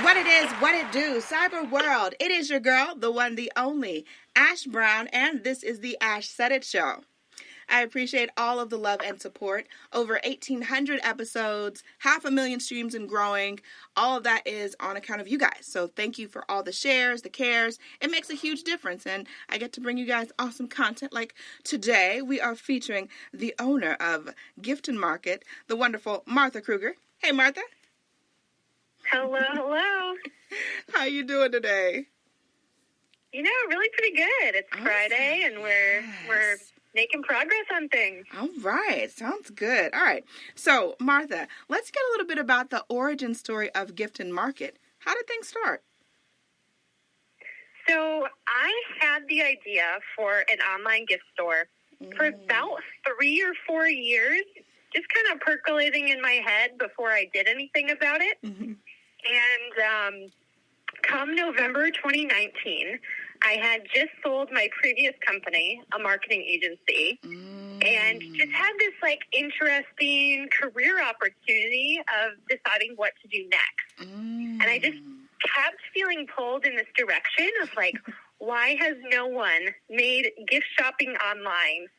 What it is, what it do, cyber world. It is your girl, the one, the only, Ash Brown, and this is the ashsaidit show. I appreciate all of the love and support. Over 1,800 episodes, 500,000 streams and growing. All of that is on account of you guys. So thank you for all the shares, the cares. It makes a huge difference, and I get to bring you guys awesome content. Like today, we are featuring the owner of Giften Market, the wonderful Martha Krueger. Hey, Martha. Hello, hello. How you doing today? You know, really pretty good. It's Friday, and we're making progress on things. All right. Sounds good. All right. So, Martha, let's get a little bit about the origin story of Giften Market. How did things start? So, I had the idea for an online gift store for about 3 or 4 years, just kind of percolating in my head before I did anything about it. Mm-hmm. And come November 2019, I had just sold my previous company, a marketing agency, and just had this interesting career opportunity of deciding what to do next. And I just kept feeling pulled in this direction of why has no one made gift shopping online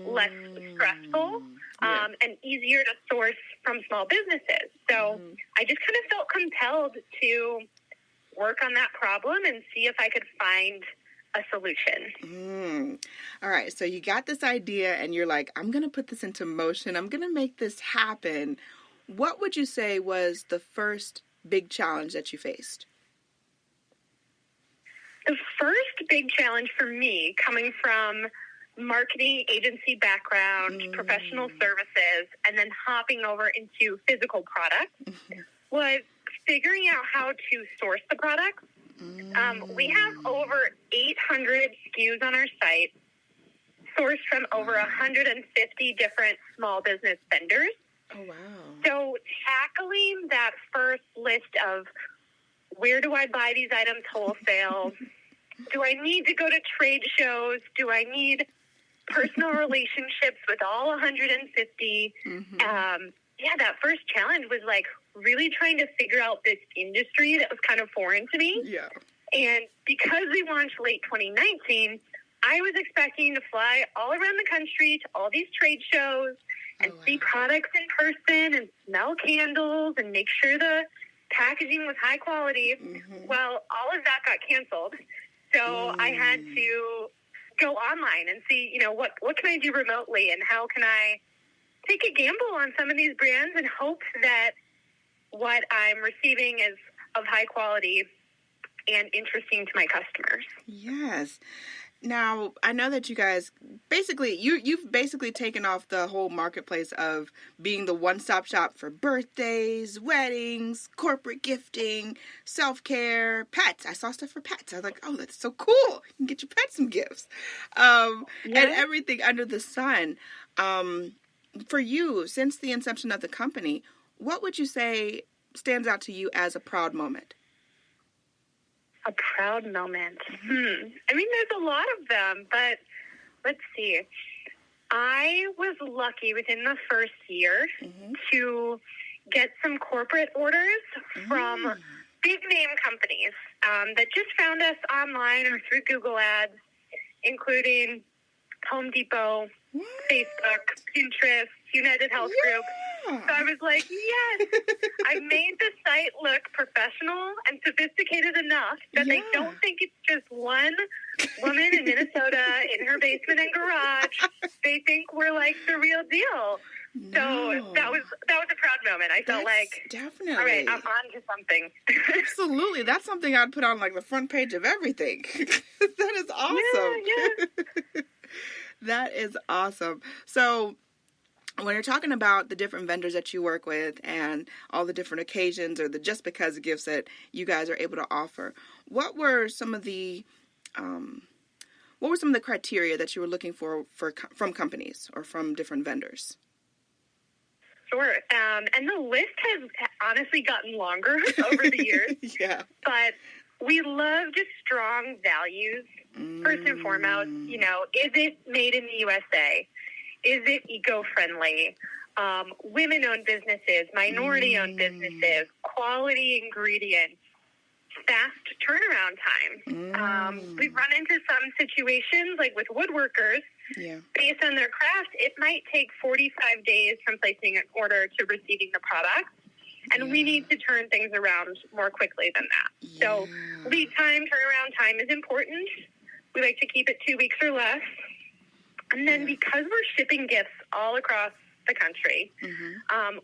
less stressful and easier to source from small businesses? So I just kind of felt compelled to work on that problem and see if I could find a solution. All right, so you got this idea and you're like, I'm going to put this into motion. I'm going to make this happen. What would you say was the first big challenge that you faced? The first big challenge for me, coming from marketing agency background, professional services, and then hopping over into physical products, was figuring out how to source the products. We have over 800 SKUs on our site, sourced from over 150 different small business vendors. Oh, wow. So tackling that first list of where do I buy these items wholesale? Do I need to go to trade shows? Do I need personal relationships with all 150? That first challenge was really trying to figure out this industry that was kind of foreign to me. Yeah. And because we launched late 2019, I was expecting to fly all around the country to all these trade shows and see products in person and smell candles and make sure the packaging was high quality. Well, all of that got canceled. So I had to go online and see, what can I do remotely and how can I take a gamble on some of these brands and hope that what I'm receiving is of high quality and interesting to my customers. Yes. Now, I know that you guys you've basically taken off the whole marketplace of being the one-stop shop for birthdays, weddings, corporate gifting, self-care, pets. I saw stuff for pets. I was like, oh, that's so cool. You can get your pet some gifts. And everything under the sun. For you, since the inception of the company, what would you say stands out to you as a proud moment? A proud moment. I mean, there's a lot of them, but let's see. I was lucky within the first year to get some corporate orders from big name companies that just found us online or through Google Ads, including Home Depot, Facebook, Pinterest, United Health Group. So I was like, yes, I made the site look professional and sophisticated enough that they don't think it's just one woman in Minnesota in her basement and garage. They think we're the real deal. No. So that was a proud moment. I felt definitely, all right, I'm on to something. Absolutely. That's something I'd put on the front page of everything. That is awesome. Yeah. That is awesome. So when you're talking about the different vendors that you work with and all the different occasions or the just because gifts that you guys are able to offer, what were some of the criteria that you were looking for from companies or from different vendors? Sure. And the list has honestly gotten longer over the years. Yeah. But we love just strong values, first and foremost. Is it made in the USA? Is it eco-friendly? Women-owned businesses, minority-owned businesses, quality ingredients, fast turnaround time. We've run into some situations, like with woodworkers, based on their craft, it might take 45 days from placing an order to receiving the product. And we need to turn things around more quickly than that. So lead time, turnaround time is important. We like to keep it 2 weeks or less. And then because we're shipping gifts all across the country,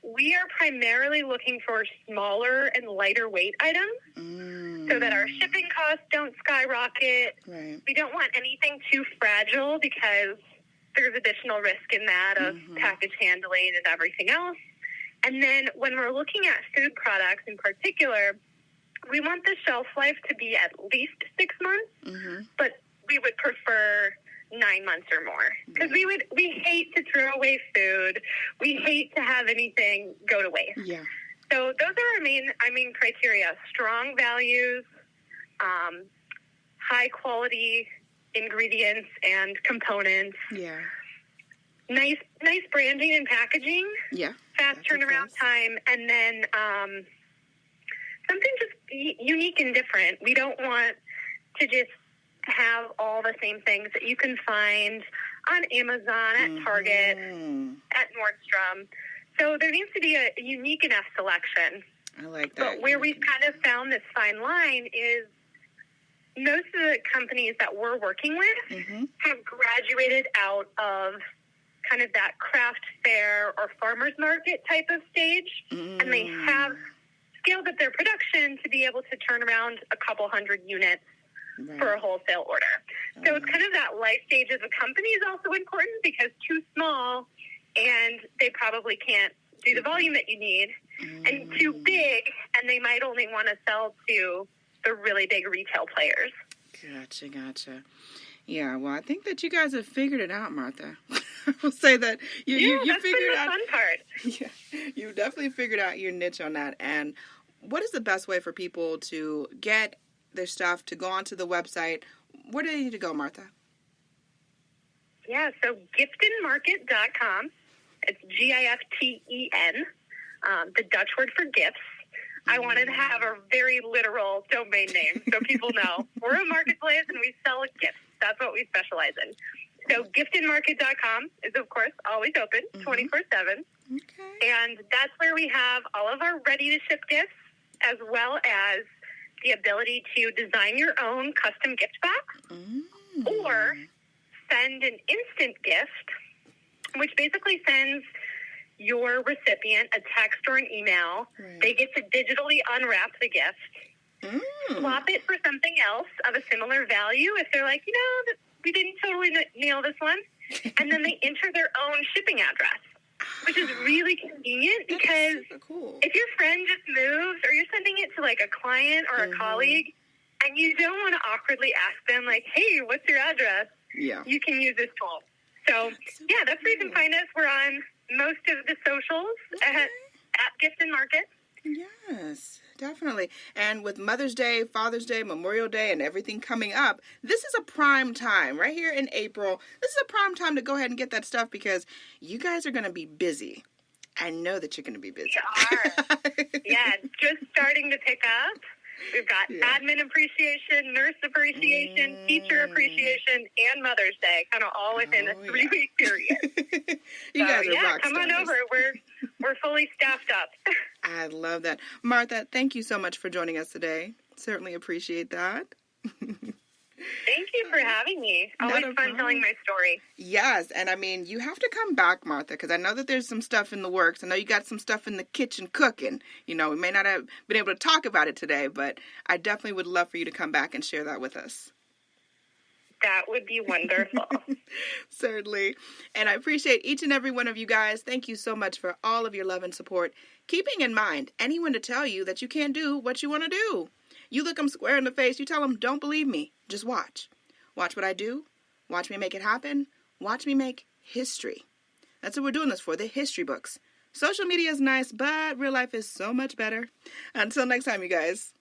we are primarily looking for smaller and lighter weight items so that our shipping costs don't skyrocket. We don't want anything too fragile because there's additional risk in that of package handling and everything else. And then when we're looking at food products in particular, we want the shelf life to be at least 6 months, but we would prefer 9 months or more, because we hate to throw away food. We hate to have anything go to waste. So those are our main criteria: strong values, high quality ingredients and components. Nice branding and packaging. Fast turnaround time, and then something just unique and different. We don't want to just have all the same things that you can find on Amazon, at Target, at Nordstrom. So there needs to be a unique enough selection. I like that. But where we've kind of found this fine line is most of the companies that we're working with have graduated out of kind of that craft fair or farmer's market type of stage, and they have scaled up their production to be able to turn around a couple hundred units for a wholesale order. So it's kind of that life stage of a company is also important, because too small and they probably can't do the volume that you need, and too big and they might only want to sell to the really big retail players. Gotcha. Yeah, well, I think that you guys have figured it out, Martha. I will say that you figured out. That's been the fun part. Yeah, you definitely figured out your niche on that. And what is the best way for people to get their stuff, to go onto the website? Where do they need to go, Martha? Yeah, so giftenmarket.com. It's Giften, the Dutch word for gifts. I wanted to have a very literal domain name so people know. We're a marketplace and we sell gifts. That's what we specialize in. So giftenmarket.com is, of course, always open 24/7. And that's where we have all of our ready-to-ship gifts, as well as the ability to design your own custom gift box or send an instant gift, which basically sends your recipient a text or an email. They get to digitally unwrap the gift, swap it for something else of a similar value if they're like, we didn't totally nail this one. And then they enter their own shipping address, which is really convenient, because if your friend just moves or you're sending it to like a client or a colleague and you don't want to awkwardly ask them like, hey, what's your address? You can use this tool. So that's where you can find us. We're on most of the socials at Giften Market. Yes, definitely. And with Mother's Day, Father's Day, Memorial Day, and everything coming up, this is a prime time right here in April. This is a prime time to go ahead and get that stuff, because you guys are going to be busy. I know that you're going to be busy. We are. Just starting to pick up. We've got admin appreciation, nurse appreciation, teacher appreciation, and Mother's Day, kind of all within a 3-week period. You guys are rock come stars. on over. We're fully staffed up. I love that. Martha, thank you so much for joining us today. Certainly appreciate that. Thank you for having me. Always fun telling my story. Yes, and I mean, you have to come back, Martha, because I know that there's some stuff in the works. I know you got some stuff in the kitchen cooking. We may not have been able to talk about it today, but I definitely would love for you to come back and share that with us. That would be wonderful. Certainly. And I appreciate each and every one of you guys. Thank you so much for all of your love and support. Keeping in mind, anyone to tell you that you can't do what you want to do. You look them square in the face, you tell them, don't believe me, just watch. Watch what I do. Watch me make it happen. Watch me make history. That's what we're doing this for, the history books. Social media is nice, but real life is so much better. Until next time, you guys.